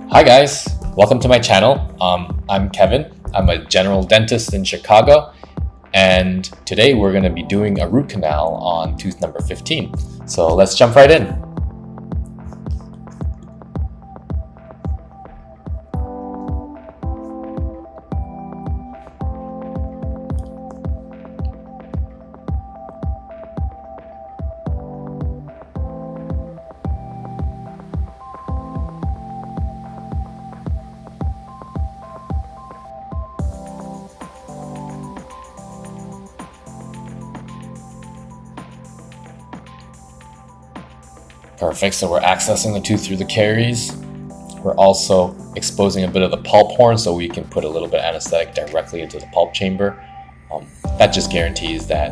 Hi guys, welcome to my channel. I'm Kevin. I'm a general dentist in Chicago, and today we're going to be doing a root canal on tooth number 15. So let's jump right in. Perfect, so we're accessing the tooth through the caries. We're also exposing a bit of the pulp horn so we can put a little bit of anesthetic directly into the pulp chamber. That just guarantees that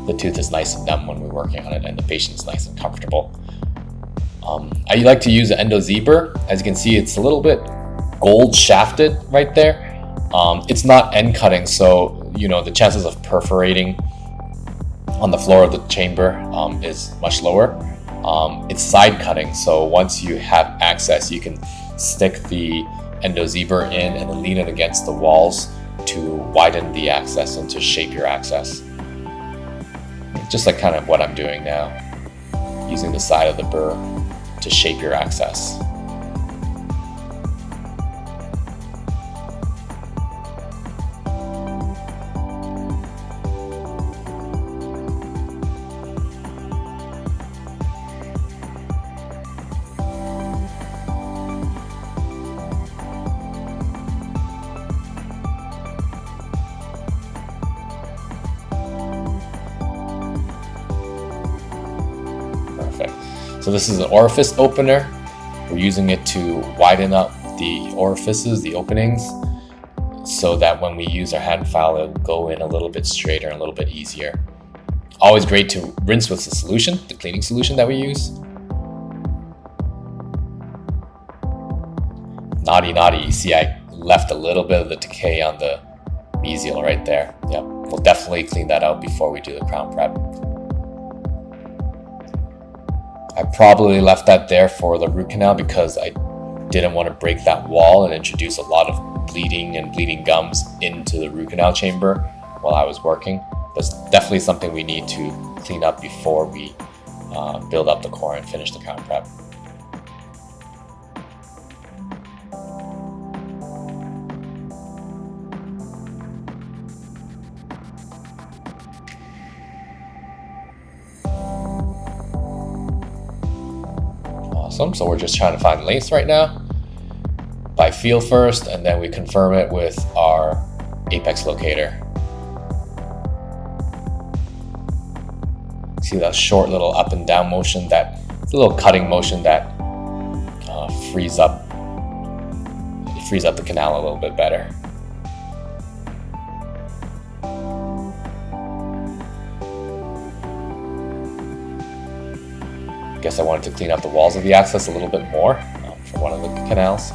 the tooth is nice and numb when we're working on it and the patient is nice and comfortable. I like to use an endozebra. As you can see, it's a little bit gold shafted right there. It's not end cutting, so the chances of perforating on the floor of the chamber is much lower. It's side cutting, so once you have access, you can stick the endozebra in and then lean it against the walls to widen the access and to shape your access. Just like kind of what I'm doing now, using the side of the burr to shape your access. Perfect. So this is an orifice opener. We're using it to widen up the orifices, the openings, so that when we use our hand file, it'll go in a little bit straighter and a little bit easier. Always great to rinse with the solution, the cleaning solution that we use. Naughty, you see I left a little bit of the decay on the mesial right there. Yep, we'll definitely clean that out before we do the crown prep. I probably left that there for the root canal because I didn't want to break that wall and introduce a lot of bleeding and bleeding gums into the root canal chamber while I was working. That's definitely something we need to clean up before we build up the core and finish the crown prep. Awesome, so we're just trying to find length right now by feel first, and then we confirm it with our apex locator. See that short little up and down motion, that little cutting motion that frees up the canal a little bit better. Guess I wanted to clean up the walls of the access a little bit more for one of the canals.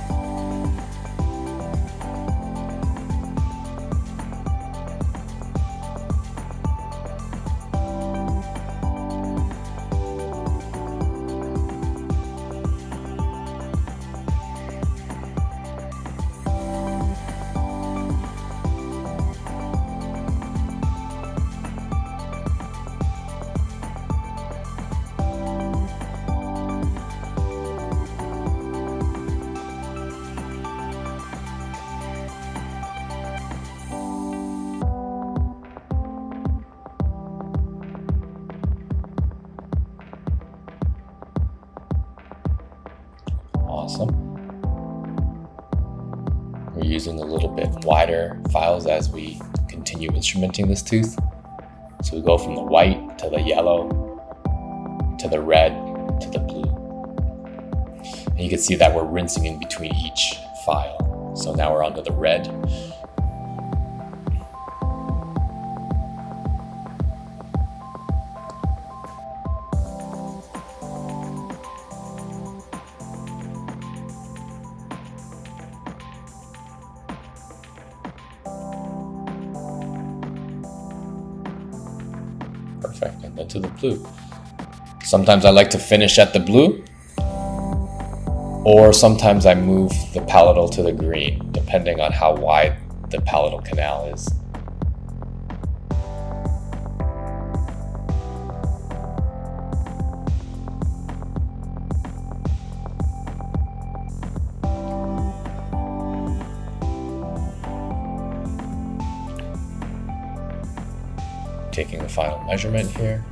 Awesome. We're using a little bit wider files as we continue instrumenting this tooth. So we go from the white to the yellow to the red to the blue. And you can see that we're rinsing in between each file. So now we're onto the red. Perfect, and then to the blue. Sometimes I like to finish at the blue Or sometimes I move the palatal to the green, depending on how wide the palatal canal is. Taking the final measurement here.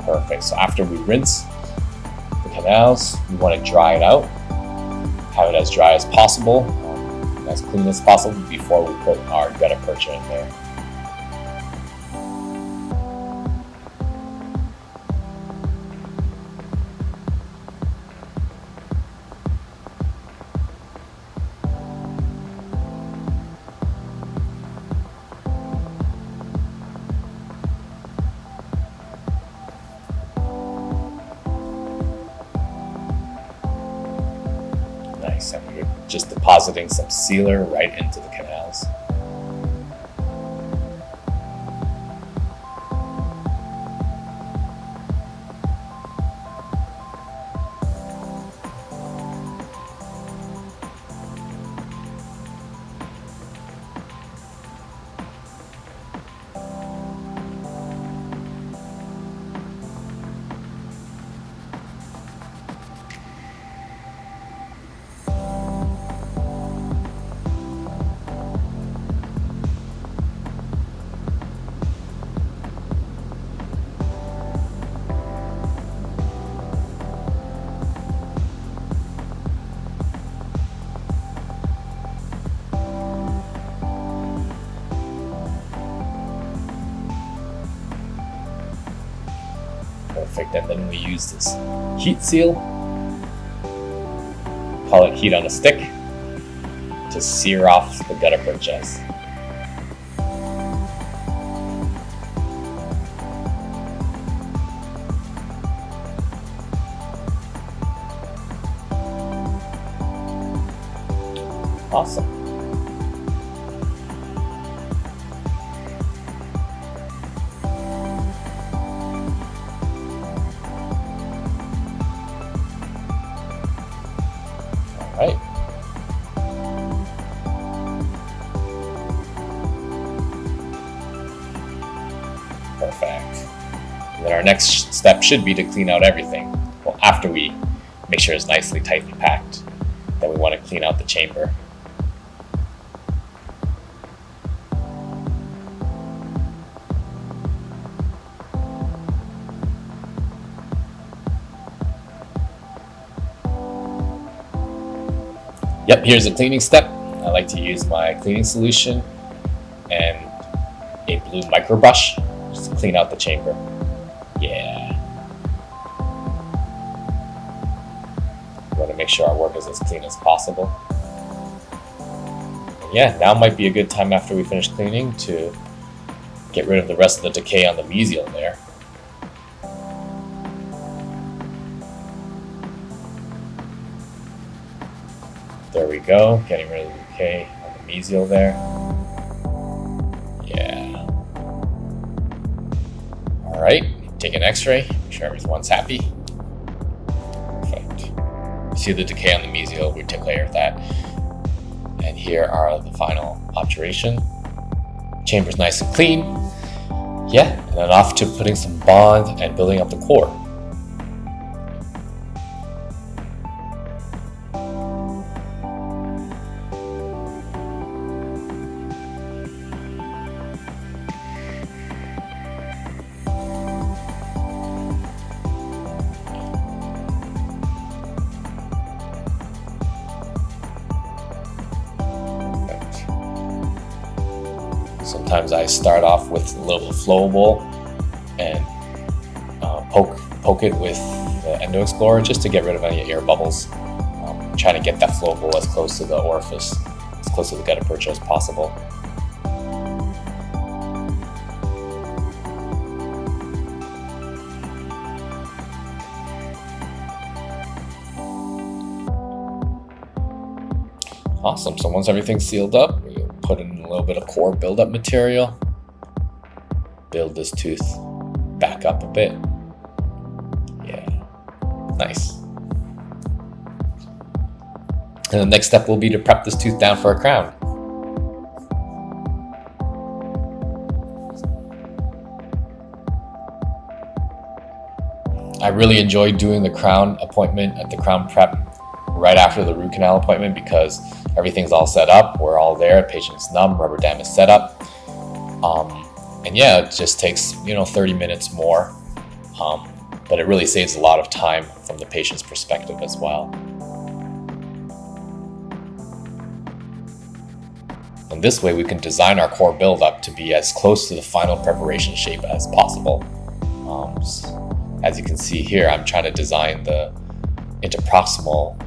Perfect. So after we rinse the canals, we want to dry it out, have it as dry as possible, as clean as possible before we put our gutta percha in there. Nice, and we're just depositing some sealer right into the canals. Perfect, and then we use this heat seal, call it heat on a stick, to sear off the gutta perchas. Awesome. Right. Perfect. And then our next step should be to clean out everything. Well, after we make sure it's nicely tightly packed, then we want to clean out the chamber. Yep, here's the cleaning step. I like to use my cleaning solution and a blue micro brush just to clean out the chamber. Yeah. We want to make sure our work is as clean as possible. And yeah, now might be a good time after we finish cleaning to get rid of the rest of the decay on the mesial there. There we go, getting rid of the decay on the mesial there. Yeah. All right, take an x-ray, make sure everyone's happy. Perfect. You see the decay on the mesial, we take care of that. And here are the final obturation. Chamber's nice and clean. Yeah, and then off to putting some bond and building up the core. Sometimes I start off with a little flowable and poke it with the end Window Explorer just to get rid of any air bubbles. Trying to get that flowable as close to the orifice, as close to the gutta percha as possible. Awesome, so once everything's sealed up, we'll put in a little bit of core buildup material. Build this tooth back up a bit. Yeah, nice. And the next step will be to prep this tooth down for a crown. I really enjoyed doing the crown appointment at the crown prep right after the root canal appointment because everything's all set up. We're all there, patient's numb, rubber dam is set up. And yeah, it just takes 30 minutes more, but it really saves a lot of time from the patient's perspective as well. And this way we can design our core buildup to be as close to the final preparation shape as possible. As you can see here, I'm trying to design the interproximal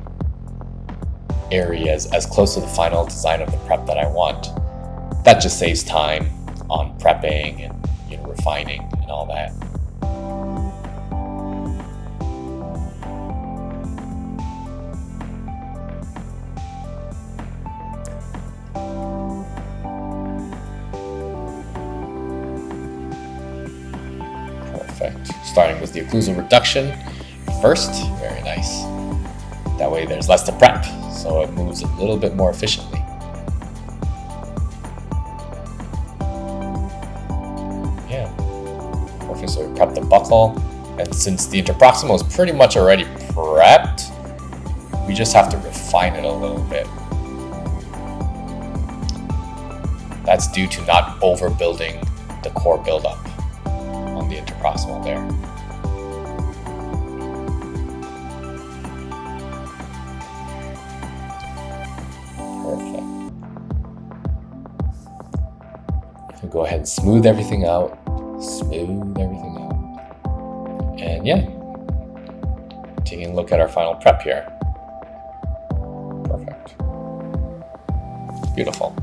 areas as close to the final design of the prep that I want. That just saves time on prepping and refining and all that. Perfect. Starting with the occlusal reduction first. Very nice. That way there's less to prep, so it moves a little bit more efficiently. Yeah. Perfect. So we prep the buccal, and since the interproximal is pretty much already prepped, we just have to refine it a little bit. That's due to not overbuilding the core buildup on the interproximal there. Perfect. So go ahead and smooth everything out. And yeah, taking a look at our final prep here. Perfect. Beautiful.